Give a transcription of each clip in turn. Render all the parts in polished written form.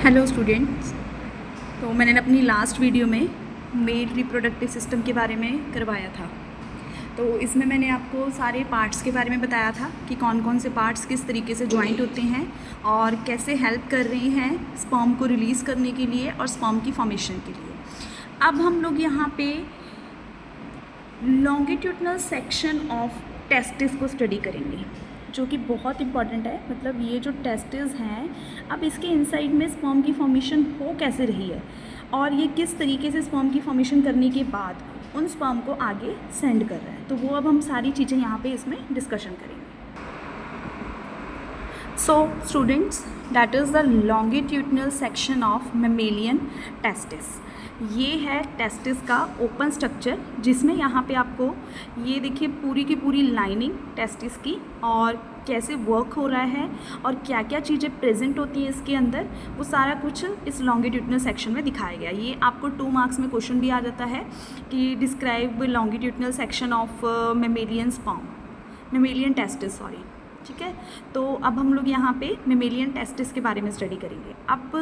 Hello students. तो मैंने अपनी लास्ट वीडियो में मेल रिप्रोडक्टिव सिस्टम के बारे में करवाया था। तो इसमें मैंने आपको सारे पार्ट्स के बारे में बताया था कि कौन कौन से पार्ट्स किस तरीके से जॉइंट होते हैं और कैसे हेल्प कर रहे हैं स्पर्म को रिलीज़ करने के लिए और स्पर्म की फॉर्मेशन के लिए। अब हम लोग यहाँ पे लॉन्गिट्यूडनल सेक्शन ऑफ टेस्टिस को स्टडी करेंगे, जो कि बहुत इंपॉर्टेंट है। मतलब ये जो टेस्टिस हैं, अब इसके इनसाइड में स्पर्म की फॉर्मेशन हो कैसे रही है और ये किस तरीके से स्पर्म की फॉर्मेशन करने के बाद उन स्पर्म को आगे सेंड कर रहा है, तो वो अब हम सारी चीज़ें यहाँ पे इसमें डिस्कशन करेंगे। So students, that is the longitudinal section of mammalian testis. ये है टेस्टिस का ओपन स्ट्रक्चर, जिसमें यहाँ पे आपको ये देखिए पूरी की पूरी लाइनिंग टेस्टिस की और कैसे वर्क हो रहा है और क्या क्या चीज़ें प्रेजेंट होती हैं इसके अंदर, वो सारा कुछ इस लॉन्गिट्यूडनल सेक्शन में दिखाया गया। ये आपको 2 मार्क्स में क्वेश्चन भी आ जाता है कि describe longitudinal section of mammalian sperm, mammalian testis, sorry. ठीक है, तो अब हम लोग यहाँ पे मेमेलियन टेस्टिस के बारे में स्टडी करेंगे। अब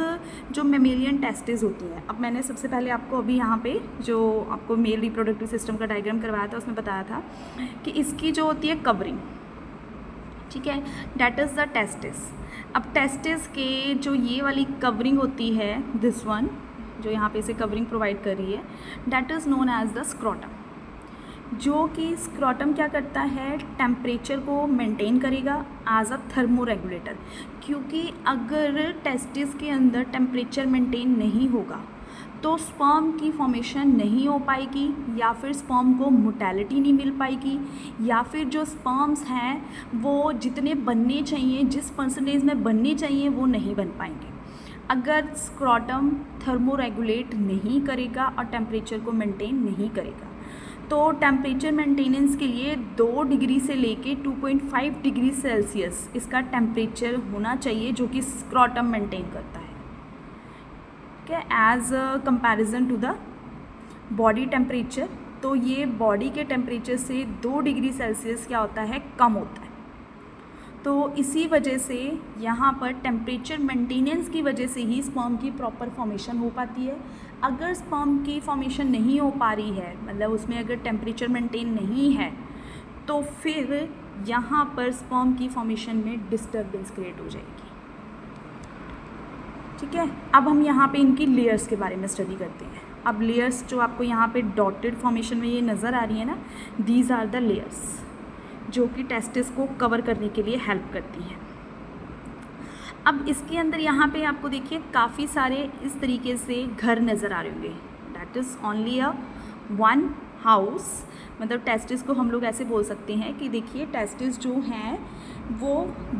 जो मेमेलियन टेस्टिस होती हैं, अब मैंने सबसे पहले आपको अभी यहाँ पे जो आपको मेल रिप्रोडक्टिव सिस्टम का डायग्राम करवाया था, उसमें बताया था कि इसकी जो होती है कवरिंग, ठीक है, डैट इज़ द टेस्टिस। अब टेस्टिस के जो ये वाली कवरिंग होती है, दिस वन जो यहाँ पे इसे कवरिंग प्रोवाइड कर रही है, that is known as the scrotum. जो कि स्क्रोटम क्या करता है, टेम्परेचर को मेंटेन करेगा एज अ थर्मो रेगुलेटर। क्योंकि अगर टेस्टिस के अंदर टेम्परेचर मेंटेन नहीं होगा तो स्पर्म की फॉर्मेशन नहीं हो पाएगी, या फिर स्पर्म को मोटेलिटी नहीं मिल पाएगी, या फिर जो स्पर्म्स हैं वो जितने बनने चाहिए, जिस परसेंटेज में बनने चाहिए, वो नहीं बन पाएंगे अगर स्क्रोटम थर्मो रेगुलेट नहीं करेगा और टेम्परेचर को मेंटेन नहीं करेगा। तो टेम्परेचर मेंटेनेंस के लिए 2 डिग्री से लेके 2.5 डिग्री सेल्सियस इसका टेम्परेचर होना चाहिए, जो कि स्क्रोटम मेंटेन करता है, ठीक है, as comparison to the body temperature. तो ये बॉडी के टेम्परेचर से 2 डिग्री सेल्सियस क्या होता है, कम होता है। तो इसी वजह से यहाँ पर टेम्परेचर मेंटेनेंस की वजह से ही स्पर्म की प्रॉपर फॉर्मेशन हो पाती है। अगर स्पर्म की फॉर्मेशन नहीं हो पा रही है, मतलब उसमें अगर टेम्परेचर मेंटेन नहीं है, तो फिर यहाँ पर स्पर्म की फॉर्मेशन में डिस्टर्बेंस क्रिएट हो जाएगी। ठीक है, अब हम यहाँ पे इनकी लेयर्स के बारे में स्टडी करते हैं। अब लेयर्स जो आपको यहाँ पे डॉटेड फॉर्मेशन में ये नज़र आ रही है ना, दीज आर द लेयर्स जो कि टेस्टिस को कवर करने के लिए हेल्प करती हैं। अब इसके अंदर यहाँ पे आपको देखिए काफ़ी सारे इस तरीके से घर नज़र आ रहे होंगे, that is only a one house. मतलब टेस्टिस को हम लोग ऐसे बोल सकते हैं कि देखिए टेस्टिस जो हैं वो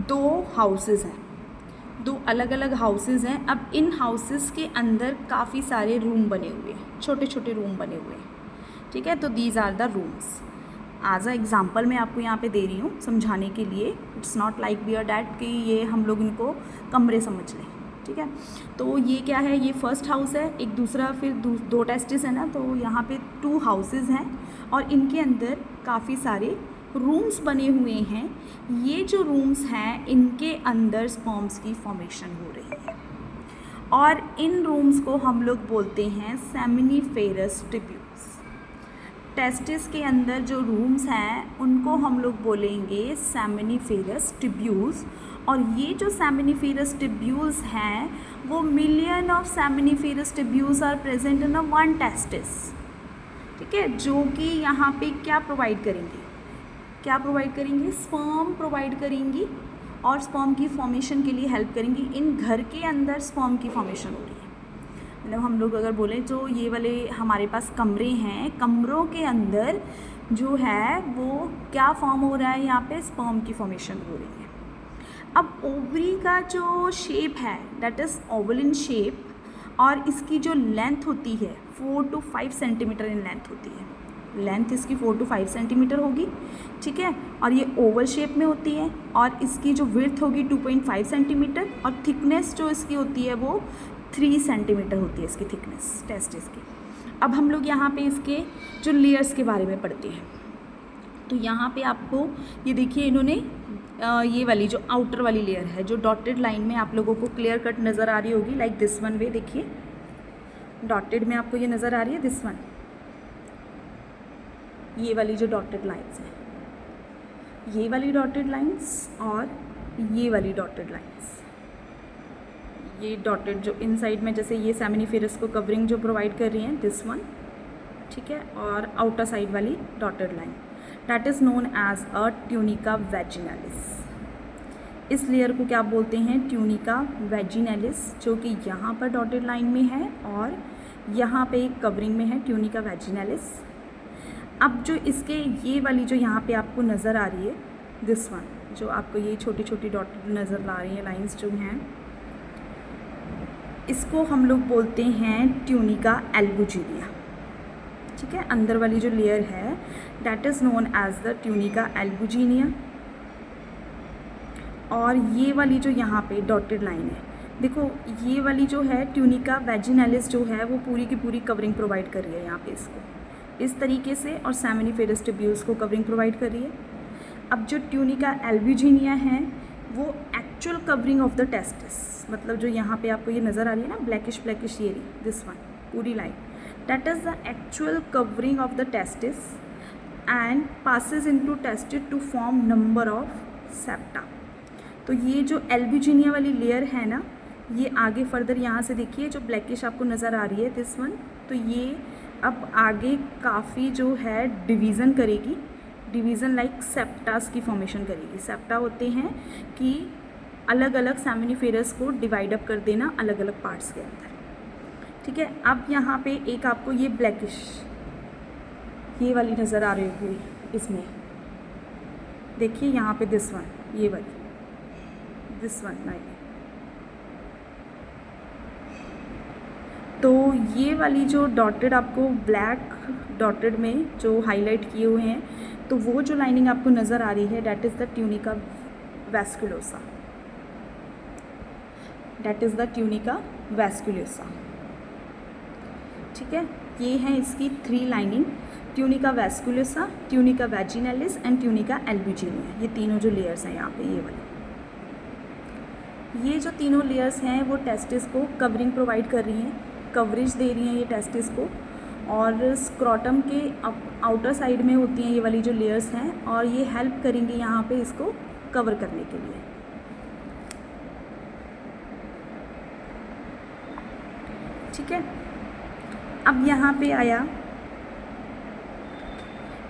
2 हाउसेस हैं, 2 अलग अलग हाउसेस हैं। अब इन हाउसेस के अंदर काफ़ी सारे रूम बने हुए हैं, छोटे छोटे रूम बने हुए हैं, ठीक है। तो these are the rooms. As a example मैं आपको यहाँ पे दे रही हूँ समझाने के लिए। It's not like bear that कि ये हम लोग इनको कमरे समझ लें, ठीक है। तो ये क्या है, ये फर्स्ट हाउस है, एक दूसरा फिर 2 टेस्टिस है ना, तो यहाँ पे 2 हाउसेस हैं और इनके अंदर काफ़ी सारे रूम्स बने हुए हैं। ये जो रूम्स हैं इनके अंदर स्पर्म्स की फॉर्मेशन हो रही है और इन रूम्स को हम लोग बोलते हैं सेमिनिफेरस ट्यूब्यूल्स। टेस्टिस के अंदर जो रूम्स हैं उनको हम लोग बोलेंगे सेमिनिफेरस ट्यूब्यूल्स। और ये जो सेमिनिफेरस ट्यूब्यूल्स हैं वो million of seminiferous tubules are present in a one testis, ठीक है, जो कि यहाँ पे क्या प्रोवाइड करेंगे, क्या प्रोवाइड करेंगे, स्पर्म प्रोवाइड करेंगी और स्पर्म की फॉर्मेशन के लिए हेल्प करेंगी। इन घर के अंदर स्पर्म की फॉर्मेशन हो रही है। मतलब हम लोग अगर बोलें तो ये वाले हमारे पास कमरे हैं, कमरों के अंदर जो है वो क्या फॉर्म हो रहा है, यहाँ पे स्पर्म की फॉर्मेशन हो रही है। अब ओवरी का जो शेप है that is oval in shape और इसकी जो लेंथ होती है 4 to 5 सेंटीमीटर इन लेंथ होती है। लेंथ इसकी 4 to 5 सेंटीमीटर होगी, ठीक है, और ये ओवल शेप में होती है और इसकी जो विड्थ होगी 2.5 सेंटीमीटर और थिकनेस जो इसकी होती है वो 3 सेंटीमीटर होती है इसकी थिकनेस टेस्टिस की। अब हम लोग यहाँ पे इसके जो लेयर्स के बारे में पढ़ते हैं। तो यहाँ पे आपको ये देखिए इन्होंने ये वाली जो आउटर वाली लेयर है, जो डॉटेड लाइन में आप लोगों को क्लियर कट नज़र आ रही होगी, लाइक दिस वन वे, देखिए डॉटेड में आपको ये नज़र आ रही है, दिस वन, ये वाली जो डॉटेड लाइंस हैं, ये वाली डॉटेड लाइंस और ये वाली डॉटेड लाइंस, ये डॉटेड जो इनसाइड में जैसे ये सेमिनिफेरस को कवरिंग जो प्रोवाइड कर रही हैं, दिस वन, ठीक है, और आउटर साइड वाली dotted line, that is known as a tunica vaginalis. इस लेयर को क्या बोलते हैं? ट्यूनिका वैजिनालिस, जो कि यहाँ पर डॉटेड लाइन में है और यहाँ पे एक कवरिंग में है, ट्यूनिका वैजिनालिस। अब जो इसके ये वाली जो यहाँ पे आपको नज़र आ रही है, दिस वन, जो आपको ये छोटी छोटी डॉटेड नज़र आ रही हैं लाइंस जो हैं, इसको हम लोग बोलते हैं ट्यूनिका एल्बुजिनिया, ठीक है। अंदर वाली जो लेयर है that is known as the tunica albuginea. और ये वाली जो यहाँ पे डॉटेड लाइन है, देखो ये वाली जो है ट्यूनिका वैजिनालिस जो है वो पूरी की पूरी कवरिंग प्रोवाइड कर रही है यहाँ पे इसको इस तरीके से, और सेमिनिफेरस ट्यूब्यूल्स को कवरिंग प्रोवाइड कर रही है। अब जो ट्यूनिका एल्बुजिनिया है वो actual covering of the testis, मतलब जो यहाँ पे आपको ये नज़र आ रही है ना ब्लैकिश ये रही, दिस वन पूरी line, that is the actual covering of the testis and passes into testis to form number of septa. तो ये जो एल्बुजिनिया वाली लेयर है ना, ये आगे फर्दर यहाँ से देखिए जो ब्लैकिश आपको नज़र आ रही है, दिस वन, तो ये अब आगे काफ़ी जो है डिवीज़न करेगी, डिवीज़न लाइक सेप्टास की फॉर्मेशन करेगी। सेप्टा होते हैं कि अलग अलग सेमिनिफेरस को डिवाइड अप कर देना अलग अलग पार्ट्स के अंदर, ठीक है। अब यहाँ पे एक आपको ये ब्लैकिश ये वाली नज़र आ रही होगी, इसमें देखिए यहाँ पे दिस वन, ये वाली दिस वन लाइन, तो ये वाली जो डॉटेड आपको ब्लैक डॉटेड में जो हाईलाइट किए हुए हैं, तो वो जो लाइनिंग आपको नज़र आ रही है that is the tunica vasculosa, that is the tunica vasculosa, ठीक है। ये हैं इसकी 3 lining, tunica vasculosa, tunica vaginalis and tunica albuginea, ये तीनों जो लेयर्स हैं यहाँ पे, ये वाली, ये जो तीनों लेयर्स हैं वो टेस्टिस को कवरिंग प्रोवाइड कर रही हैं, कवरेज दे रही हैं ये टेस्टिस को, और स्क्रॉटम के आउटर साइड में होती हैं ये वाली जो लेयर्स हैं, और ये हेल्प करेंगी यहाँ पे इसको कवर करने के लिए, ठीक है। अब यहाँ पे आया,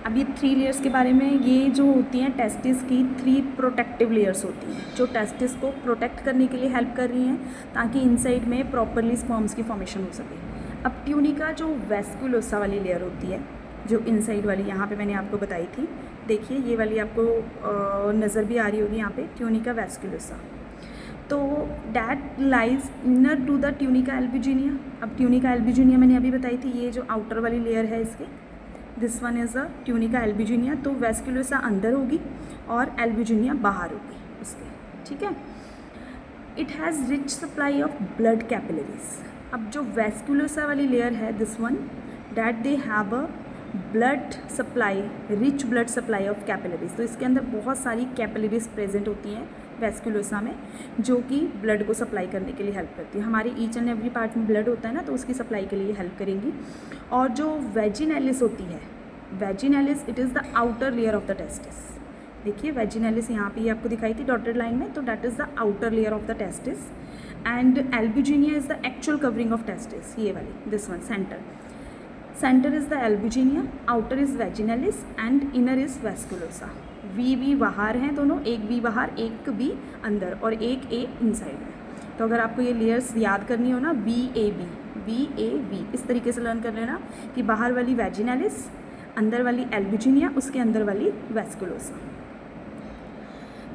अब ये 3 लेयर्स के बारे में, ये जो होती हैं टेस्टिस की 3 प्रोटेक्टिव लेयर्स होती हैं जो टेस्टिस को प्रोटेक्ट करने के लिए हेल्प कर रही हैं ताकि इनसाइड में प्रॉपरली स्पर्म्स की फॉर्मेशन हो सके। अब ट्यूनिका जो वैस्कुलोसा वाली लेयर होती है, जो इनसाइड वाली यहाँ पे मैंने आपको बताई थी, देखिए ये वाली आपको नज़र भी आ रही होगी यहाँ पे, ट्यूनिका वैस्कुलोसा, तो that lies inner to the tunica albuginea. अब ट्यूनिका एल्बुजिनिया मैंने अभी बताई थी, ये जो आउटर वाली लेयर है इसके, this one is a tunica albuginea, तो वैस्कुलोसा अंदर होगी और एल्बुजिनिया बाहर होगी उसके, ठीक है। It has rich supply of blood capillaries. अब जो वैस्कुलोसा वाली लेयर है, this one, that they have a blood supply, rich blood supply of capillaries, तो इसके अंदर बहुत सारी कैपिलरीज प्रेजेंट होती हैं वैस्कुलोसा में, जो कि ब्लड को सप्लाई करने के लिए हेल्प करती है। हमारे ईच एंड एवरी पार्ट में ब्लड होता है ना, तो उसकी सप्लाई के लिए हेल्प करेंगी। और जो वैजिनालिस होती है, vaginalis it is the outer layer of the testis, देखिए वैजिनालिस यहाँ पे आपको दिखाई थी डॉटेड लाइन में, तो that is the outer layer of the testis, and albuginea is the actual covering of testis, ये वाली this one, centre is the albuginea, outer is vaginalis and inner is vasculosa. वी बाहर हैं दोनों, एक we बाहर एक बी अंदर और एक ए इनसाइड में। तो अगर आपको ये लेयर्स याद करनी हो ना, वी ए बी इस तरीके से लर्न कर लेना कि बाहर वाली वैजिनालिस, अंदर वाली एल्बुजिनिया, उसके अंदर वाली वैस्कुलोसा।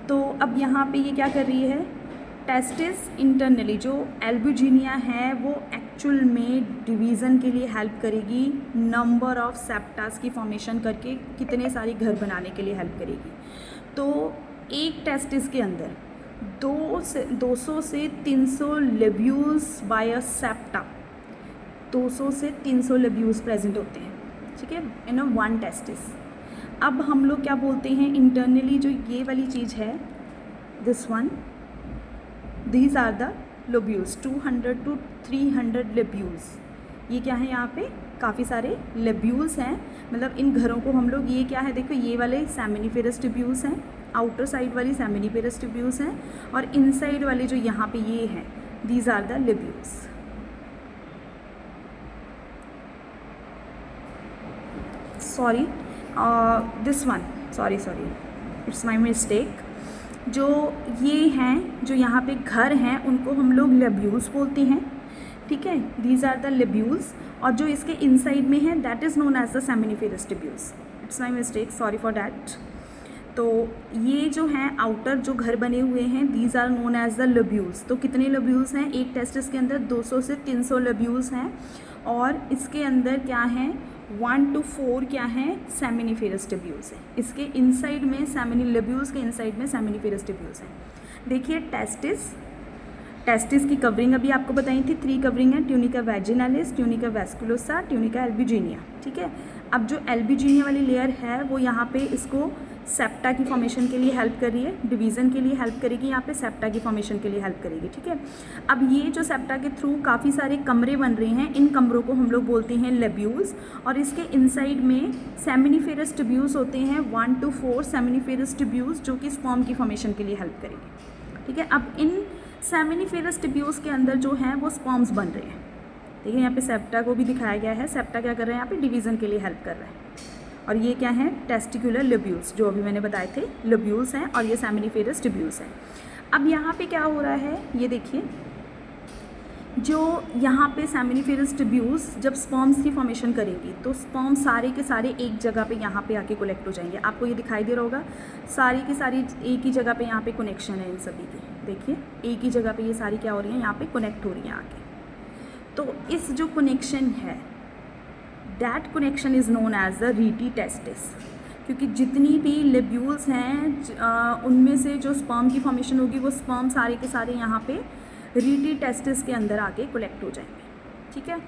तो अब यहाँ पे ये क्या कर रही है, टेस्टिस इंटरनली जो एल्बुजिनिया है वो एक्चुअल में डिवीज़न के लिए हेल्प करेगी, नंबर ऑफ सेप्टास की फॉर्मेशन करके कितने सारे घर बनाने के लिए हेल्प करेगी। तो एक टेस्टिस के अंदर 200 से 300 लेब्यूल्स बाय अ सेप्टा, 200 से 300 लेब्यूल्स प्रेजेंट होते हैं, ठीक है, इन अ वन टेस्टिस। अब हम लोग क्या बोलते हैं इंटरनली, जो ये वाली चीज़ है this one, these are the lobules, 200 to 300 lobules. ये क्या है यहाँ पे काफ़ी सारे लोब्यूल्स हैं, मतलब इन घरों को हम लोग, ये क्या है देखो, ये वाले सेमिनिफेरस ट्यूब्यूल्स हैं, आउटर साइड वाली सेमिनिफेरस ट्यूब्यूल्स हैं, और इनसाइड वाले जो यहाँ पे ये हैं, these are the lobules. Sorry, this one, sorry it's my mistake. जो ये हैं, जो यहाँ पे घर हैं, उनको हम लोग लोब्यूल्स बोलते हैं, ठीक है, दीज आर द लोब्यूल्स। और जो इसके इनसाइड में है that is known as the seminiferous tubules. It's my mistake, sorry for that. तो ये जो हैं आउटर जो घर बने हुए हैं, these are known as the lobules. तो कितने लोब्यूल्स हैं, एक टेस्टिस के अंदर 200 से 300 लोब्यूल्स हैं, और इसके अंदर क्या हैं 1 to 4 क्या हैं सेमिनिफेरस ट्यूब्यूल्स हैं। इसके इनसाइड में लोब्यूल्स के इनसाइड में सेमिनिफेरस ट्यूब्यूल्स हैं। देखिए टेस्टिस की कवरिंग अभी आपको बताई थी, 3 कवरिंग है, tunica वैजिनालिस, tunica vasculosa, tunica albuginea, ठीक है। अब जो एल्ब्यूजिनिया वाली लेयर है वो यहाँ पे इसको सेप्टा की फॉर्मेशन के लिए हेल्प कर रही है, डिवीज़न के लिए हेल्प करेगी, यहाँ पे सेप्टा की फॉर्मेशन के लिए हेल्प करेगी, ठीक है। अब ये जो सेप्टा के थ्रू काफ़ी सारे कमरे बन रहे हैं, इन कमरों को हम लोग बोलते हैं लोब्यूल्स, और इसके इनसाइड में सेमिनिफेरस ट्यूब्यूल्स होते हैं 1 to 4 सेमिनिफेरस ट्यूब्यूल्स, जो कि स्पर्म की फॉर्मेशन के लिए हेल्प करेंगे, ठीक है। अब इन सेमिनिफेरस ट्यूब्यूल्स के अंदर जो हैं वो स्पर्म्स बन रहे हैं। देखिए यहाँ पे सेप्टा को भी दिखाया गया है, सेप्टा क्या कर रहे हैं यहाँ पे डिवीज़न के लिए हेल्प कर रहा है। और ये क्या है टेस्टिकुलर लोब्यूल्स, जो अभी मैंने बताए थे लोब्यूल्स हैं, और ये सेमिनिफेरस ट्यूब्यूल्स हैं। अब यहाँ पे क्या हो रहा है, ये देखिए, जो यहाँ पे सेमिनिफेरस ट्यूब्यूल्स जब स्पर्म्स की फॉर्मेशन करेंगी तो स्पर्म सारे के सारे एक जगह पे यहाँ पे आके कलेक्ट हो जाएंगे। आपको ये दिखाई दे रहा होगा, सारी की सारी एक ही जगह पे यहाँ पे कनेक्शन है इन सभी की। देखिए एक ही जगह पे ये सारी क्या हो रही हैं, यहाँ पे कनेक्ट हो रही हैं आके। तो इस जो कनेक्शन है, that connection is known as the rete testis, क्योंकि जितनी भी लोब्यूल्स हैं उनमें से जो स्पर्म की फॉर्मेशन होगी वो स्पर्म सारे के सारे यहाँ पे रीटी टेस्टिस के अंदर आके कलेक्ट हो जाएंगे, ठीक है।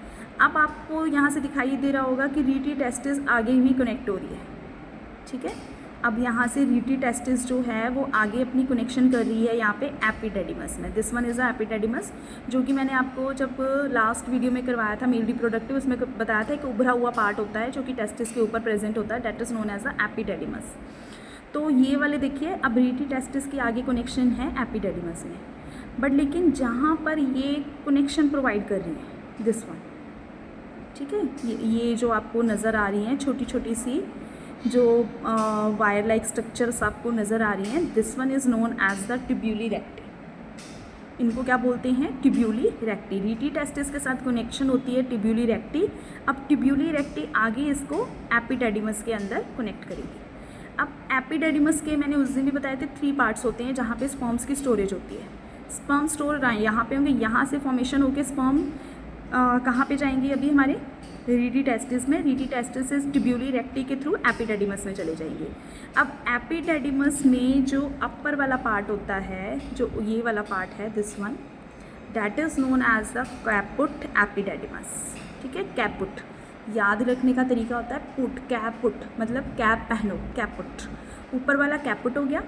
अब आपको यहाँ से दिखाई दे रहा होगा कि रीटी टेस्टिस आगे भी कनेक्ट हो रही है, ठीक है। अब यहाँ से रीटी टेस्टिस जो है वो आगे अपनी कनेक्शन कर रही है यहाँ पे एपिडेडिमस में। This one is a epididymis, जो कि मैंने आपको जब लास्ट वीडियो में करवाया था मेल रिप्रोडक्टिव, उसमें बताया था कि उभरा हुआ पार्ट होता है जो कि टेस्टिस के ऊपर प्रेजेंट होता है, that is known as a epididymis. तो ये वाले देखिए, अब रीटी टेस्टिस की आगे कनेक्शन है एपिडेडिमस में, बट लेकिन जहाँ पर ये कनेक्शन प्रोवाइड कर रही है दिस वन, ठीक है, ये जो आपको नज़र आ रही हैं छोटी छोटी सी जो वायर लाइक स्ट्रक्चर्स आपको नज़र आ रही हैं, this one is known as the tubuli recti. इनको क्या बोलते हैं, ट्यूब्यूली रेक्टी। रीटी टेस्टिस के साथ कनेक्शन होती है ट्यूब्यूली रेक्टी। अब ट्यूब्यूली रेक्टी आगे इसको एपिडेडिमस के अंदर कनेक्ट करेगी। अब एपिडेडिमस के मैंने उस दिन भी बताए थे 3 पार्ट्स होते हैं जहाँ पे स्पर्म्स की स्टोरेज होती है। स्पर्म स्टोर यहाँ पे होंगे, यहाँ से फॉर्मेशन होकर स्पर्म कहाँ पे जाएंगे अभी हमारे रीटी टेस्टिस में। रीटी टेस्टिस इस ट्यूब्यूली रेक्टी के थ्रू एपिडेडिमस में चले जाएंगे। अब एपिडेडिमस में जो अपर वाला पार्ट होता है, जो ये वाला पार्ट है this one, that is known as the caput epididymis, ठीक है। कैपुट याद रखने का तरीका होता है पुट, कैपुट मतलब कैप पहनो, कैपुट। ऊपर वाला कैपुट हो गया,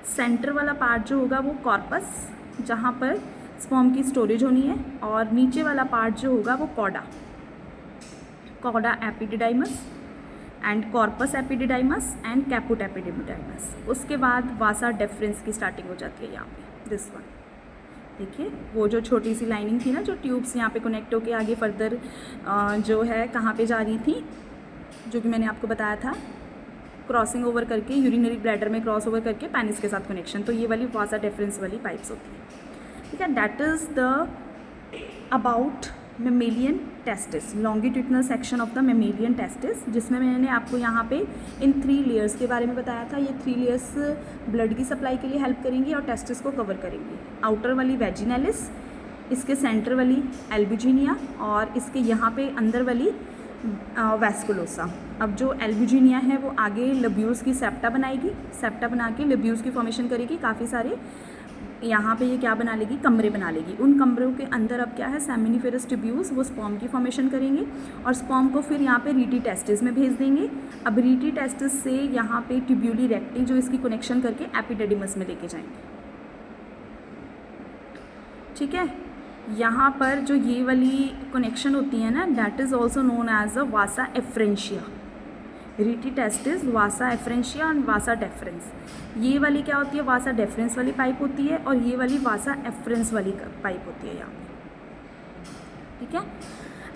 सेंटर वाला पार्ट जो होगा वो कॉर्पस, जहाँ पर स्पर्म की स्टोरेज होनी है, और नीचे वाला पार्ट जो होगा वो coda, coda epididymis and corpus epididymis and caput epididymis. उसके बाद वासा डेफरेंस की स्टार्टिंग हो जाती है यहाँ पे दिस वन। देखिए वो जो छोटी सी लाइनिंग थी ना, जो ट्यूब्स यहाँ पे कनेक्ट होके आगे फर्दर जो है कहाँ पे जा रही थी, जो कि मैंने आपको बताया था क्रॉसिंग ओवर करके यूरिनरी ब्लैडर में क्रॉस ओवर करके पेनिस के साथ कनेक्शन, तो ये वाली वासा डेफरेंस वाली पाइप्स होती है, ठीक है। That is the about mammalian testis, longitudinal section of the mammalian testis, जिसमें मैंने आपको यहाँ पे इन 3 लेयर्स के बारे में बताया था। ये 3 लेयर्स ब्लड की सप्लाई के लिए हेल्प करेंगी और टेस्टिस को कवर करेंगी। आउटर वाली वेजिनालिस, इसके सेंटर वाली एल्ब्यूजिनिया, और इसके यहाँ पे अंदर वाली वैस्कुलोसा। अब जो एल्ब्यूजिनिया है वो आगे लोब्यूल्स की सेप्टा बनाएगी, सेप्टा बना के लोब्यूल्स की फॉर्मेशन करेगी, काफ़ी सारे यहाँ पे ये क्या बना लेगी, कमरे बना लेगी। उन कमरों के अंदर अब क्या है सेमिनिफेरस ट्यूब्यूल्स, वो स्पर्म की फॉर्मेशन करेंगे और स्पर्म को फिर यहाँ पे रीटी टेस्टिस में भेज देंगे। अब रीटी टेस्टिस से यहाँ पे ट्यूब्यूली रेक्टी जो इसकी कनेक्शन करके एपिडेडिमस में लेके जाएंगे, ठीक है। यहाँ पर जो ये वाली कनेक्शन होती है ना, that is also known as a vasa efferentia. Rete testis, vasa efferentia and vasa deferens. ये वाली क्या होती है, वासा डेफरेंस वाली पाइप होती है, और ये वाली वासा एफ्रेंस वाली पाइप होती है यहाँ पे, ठीक है।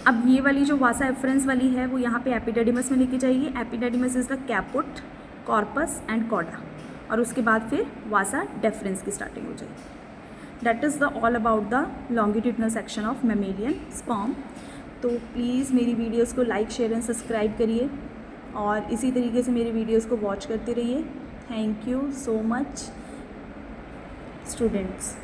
अब ये वाली जो वासा एफ्रेंस वाली है वो यहाँ पे एपिडेडिमस में लेके जाएगी। Epididymis is the caput, corpus and cauda, और उसके बाद फिर वासा डेफरेंस की स्टार्टिंग हो जाएगी। That is the all about the longitudinal section of mammalian sperm. तो प्लीज़ मेरी वीडियोज़ को लाइक, शेयर एंड सब्सक्राइब करिए, और इसी तरीके से मेरी वीडियोज़ को वॉच करते रहिए। Thank you so much students.